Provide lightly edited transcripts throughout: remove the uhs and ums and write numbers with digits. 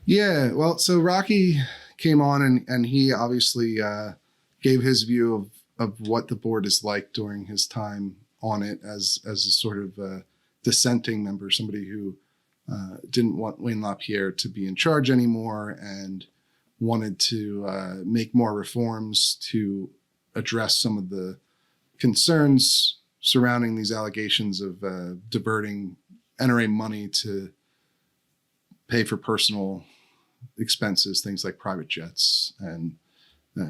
Yeah, well, so Rocky came on and he obviously gave his view of what the board is like during his time on it as a sort of dissenting member, somebody who didn't want Wayne LaPierre to be in charge anymore and wanted to make more reforms to address some of the concerns surrounding these allegations of diverting NRA money to pay for personal expenses, things like private jets and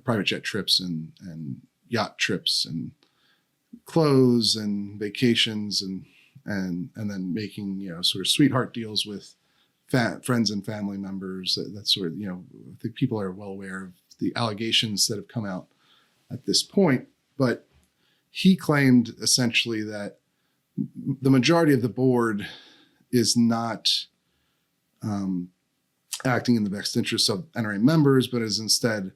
private jet trips and yacht trips and clothes and vacations and then making, sort of sweetheart deals with friends and family members. That sort of, I think people are well aware of the allegations that have come out at this point. But he claimed essentially that the majority of the board is not acting in the best interests of NRA members, but is instead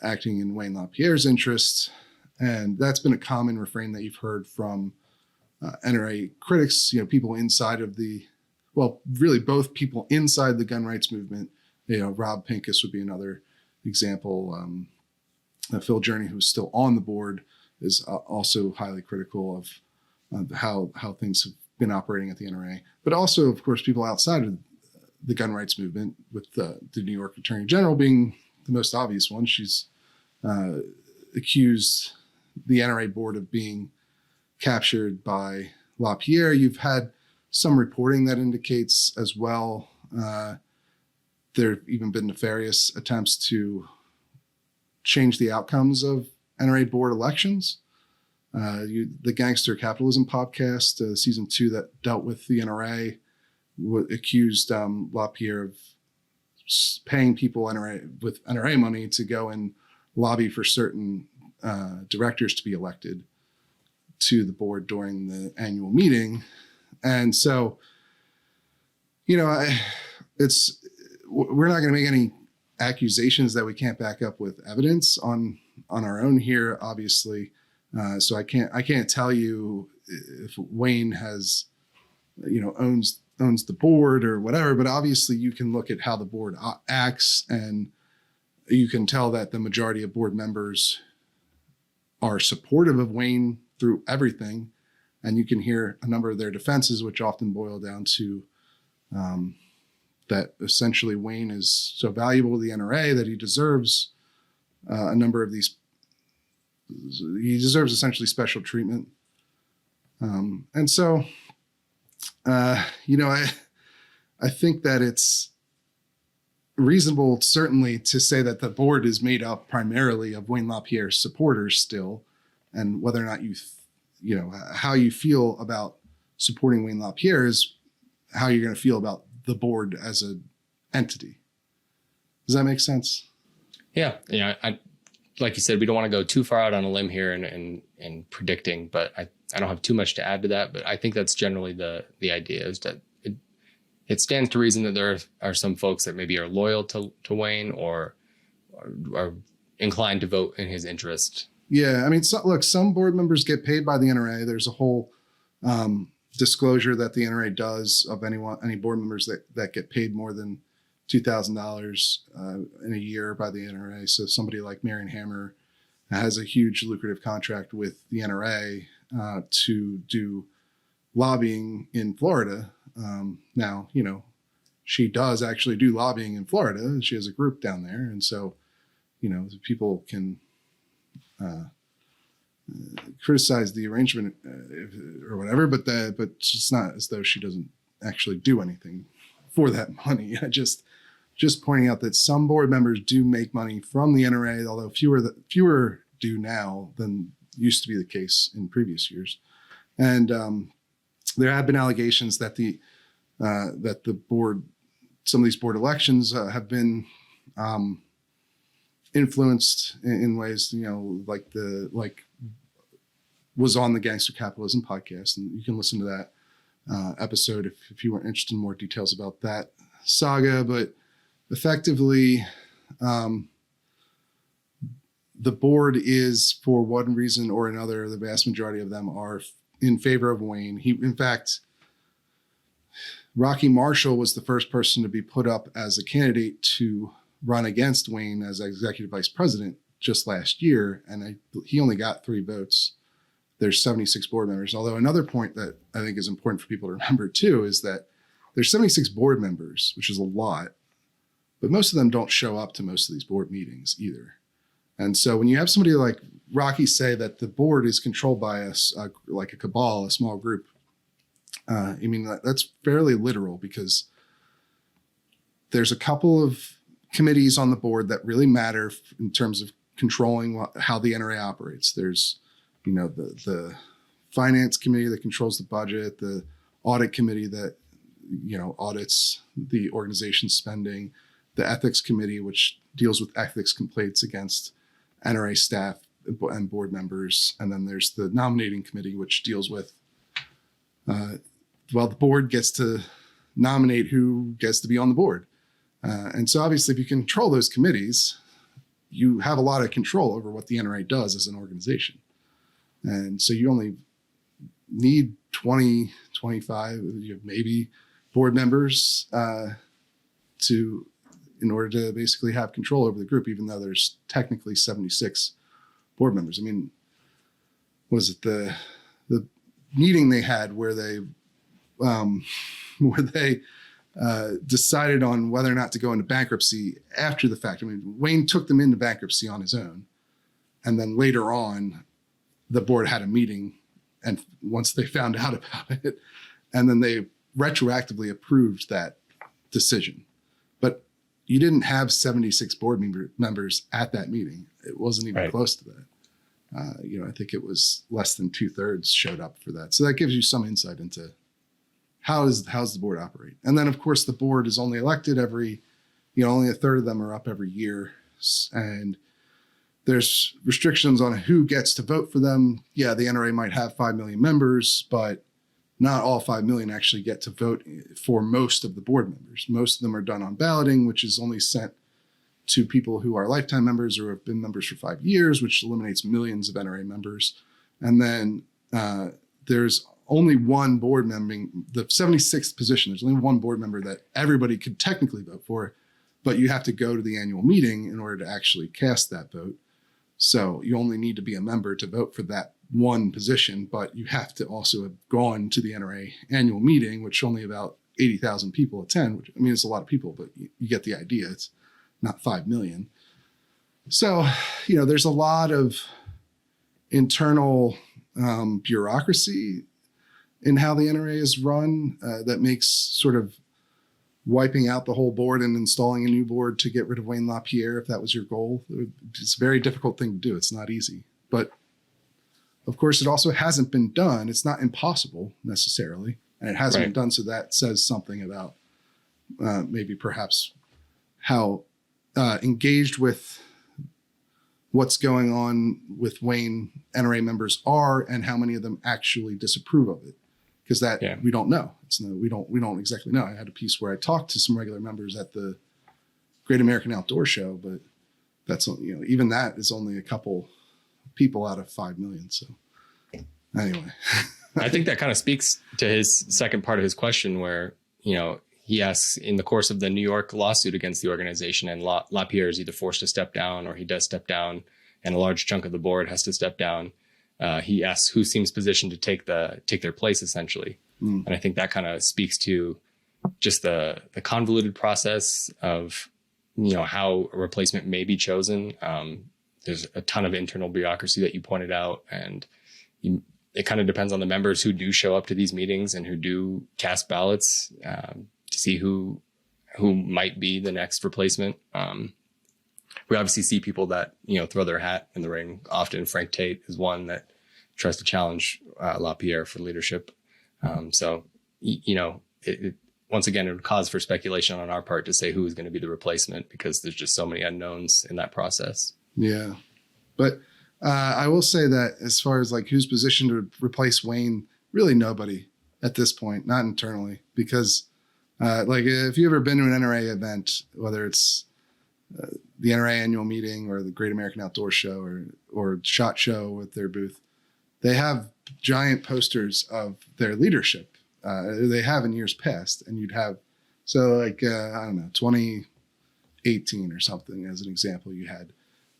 acting in Wayne LaPierre's interests. And that's been a common refrain that you've heard from NRA critics, people inside of really both people inside the gun rights movement. Rob Pincus would be another example. Phil Journey, who's still on the board, is also highly critical of how things have been operating at the NRA. But also, of course, people outside of the gun rights movement, with the New York Attorney General being the most obvious one. She's accused the NRA board of being captured by LaPierre. You've had some reporting that indicates as well there have even been nefarious attempts to change the outcomes of NRA board elections. The Gangster Capitalism podcast, season 2, that dealt with the NRA, accused LaPierre of paying people with NRA money to go and lobby for certain directors to be elected to the board during the annual meeting. And so, we're not going to make any accusations that we can't back up with evidence on our own here, obviously. So I can't tell you if Wayne has, owns the board or whatever, but obviously you can look at how the board acts and you can tell that the majority of board members are supportive of Wayne through everything. And you can hear a number of their defenses, which often boil down to that essentially Wayne is so valuable to the NRA that he deserves a number of these. He deserves essentially special treatment. And so, I think that it's reasonable, certainly, to say that the board is made up primarily of Wayne LaPierre supporters still, and whether or not how you feel about supporting Wayne LaPierre is how you're going to feel about the board as an entity. Does that make sense? Yeah. Like you said, we don't want to go too far out on a limb here and predicting, but I don't have too much to add to that. But I think that's generally the idea, is that it stands to reason that there are some folks that maybe are loyal to Wayne or are inclined to vote in his interest. Yeah. I mean, look, some board members get paid by the NRA. There's a whole disclosure that the NRA does of any board members that get paid more than $2,000 in a year by the NRA. So somebody like Marion Hammer has a huge lucrative contract with the NRA to do lobbying in Florida. Now, she does actually do lobbying in Florida. She has a group down there. And so, people can criticize the arrangement or whatever, but it's not as though she doesn't actually do anything for that money. Just pointing out that some board members do make money from the NRA, although fewer do now than used to be the case in previous years. And there have been allegations that the board, some of these board elections have been influenced in ways, like was on the Gangster Capitalism podcast, and you can listen to that episode if you weren't interested in more details about that saga. But effectively, the board is, for one reason or another, the vast majority of them are in favor of Wayne. In fact, Rocky Marshall was the first person to be put up as a candidate to run against Wayne as executive vice president just last year, and he only got 3 votes. There's 76 board members. Although another point that I think is important for people to remember too is that there's 76 board members, which is a lot, but most of them don't show up to most of these board meetings either. And so when you have somebody like Rocky say that the board is controlled by us, like a cabal, a small group, I mean, that's fairly literal, because there's a couple of committees on the board that really matter in terms of controlling how the NRA operates. There's, the finance committee that controls the budget, the audit committee that, audits the organization's spending, the ethics committee, which deals with ethics complaints against NRA staff and board members. And then there's the nominating committee, which deals with, the board gets to nominate who gets to be on the board. And so obviously if you control those committees, you have a lot of control over what the NRA does as an organization. And so you only need 20, 25, maybe board members in order to basically have control over the group, even though there's technically 76 board members. I mean, was it the meeting they had where they decided on whether or not to go into bankruptcy after the fact? I mean, Wayne took them into bankruptcy on his own. And then later on, the board had a meeting, and once they found out about it, and then they retroactively approved that decision. But you didn't have 76 board members at that meeting. It wasn't even close to that. I think it was less than 2/3 showed up for that. So that gives you some insight into how's the board operate. And then of course the board is only elected every, only 1/3 of them are up every year. And there's restrictions on who gets to vote for them. Yeah, the NRA might have 5 million members, but not all 5 million actually get to vote for most of the board members. Most of them are done on balloting, which is only sent to people who are lifetime members or have been members for 5 years, which eliminates millions of NRA members. And then there's only one board member, the 76th position, there's only one board member that everybody could technically vote for, but you have to go to the annual meeting in order to actually cast that vote. So you only need to be a member to vote for that one position, but you have to also have gone to the NRA annual meeting, which only about 80,000 people attend, which, I mean, it's a lot of people, but you get the idea. It's not 5 million. So, there's a lot of internal bureaucracy in how the NRA is run that makes sort of wiping out the whole board and installing a new board to get rid of Wayne LaPierre, if that was your goal. It's a very difficult thing to do. It's not easy. But of course, it also hasn't been done. It's not impossible necessarily. And it hasn't been done. So that says something about maybe perhaps how engaged with what's going on with Wayne NRA members are and how many of them actually disapprove of it. Because we don't know. We don't exactly know. I had a piece where I talked to some regular members at the Great American Outdoor Show, but that's, even that is only a couple people out of 5 million. So anyway, I think that kind of speaks to his second part of his question, where he asks, in the course of the New York lawsuit against the organization, and LaPierre is either forced to step down or he does step down, and a large chunk of the board has to step down. He asks who seems positioned to take their place, essentially. And I think that kind of speaks to just the convoluted process of, how a replacement may be chosen. There's a ton of internal bureaucracy that you pointed out, and it kind of depends on the members who do show up to these meetings and who do cast ballots to see who might be the next replacement. We obviously see people that, throw their hat in the ring. Often Frank Tate is one that tries to challenge LaPierre for leadership. Once again, it would cause for speculation on our part to say who is going to be the replacement, because there's just so many unknowns in that process. Yeah. But I will say that as far as like who's positioned to replace Wayne, really nobody at this point, not internally, because if you've ever been to an NRA event, whether it's the NRA annual meeting or the Great American Outdoor Show or SHOT Show with their booth, they have giant posters of their leadership They have in years past, and you'd have so like I don't know 2018 or something as an example. You had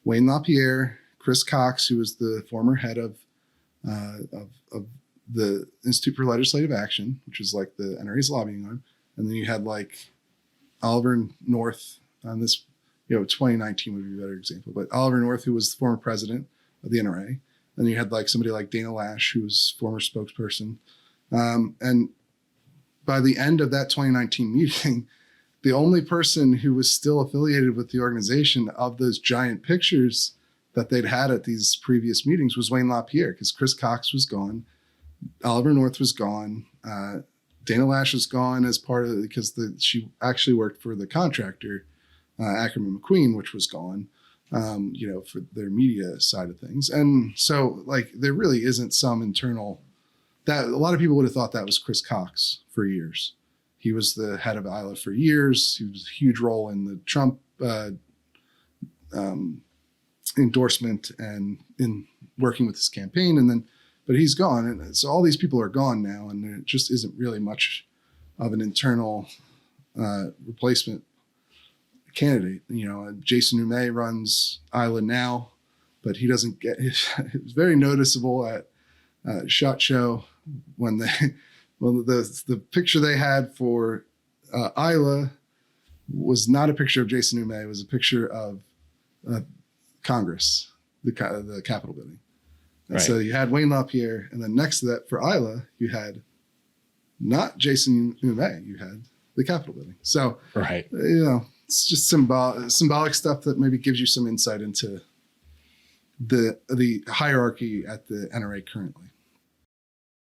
Wayne LaPierre, Chris Cox, who was the former head of the Institute for Legislative Action, which is like the NRA's lobbying arm, and then you had like Oliver North on this. 2019 would be a better example, but Oliver North, who was the former president of the NRA. Then you had like somebody like Dana Lash, who was former spokesperson. And by the end of that 2019 meeting, the only person who was still affiliated with the organization of those giant pictures that they'd had at these previous meetings was Wayne LaPierre, because Chris Cox was gone. Oliver North was gone. Dana Lash was gone as part of it because she actually worked for the contractor, Ackerman McQueen, which was gone, for their media side of things. And so like, there really isn't some internal that a lot of people would have thought that was Chris Cox for years. He was the head of ILA for years. He was a huge role in the Trump endorsement and in working with his campaign. But he's gone. And so all these people are gone now. And there just isn't really much of an internal replacement candidate. Jason Ouimet runs ILA now, but he doesn't get it was very noticeable at SHOT Show when the picture they had for ILA was not a picture of Jason Ouimet. It was a picture of Congress, the Capitol building. And so you had Wayne LaPierre, and then next to that for ILA, you had not Jason Ouimet, you had the Capitol building. So, it's just symbolic stuff that maybe gives you some insight into the hierarchy at the NRA currently.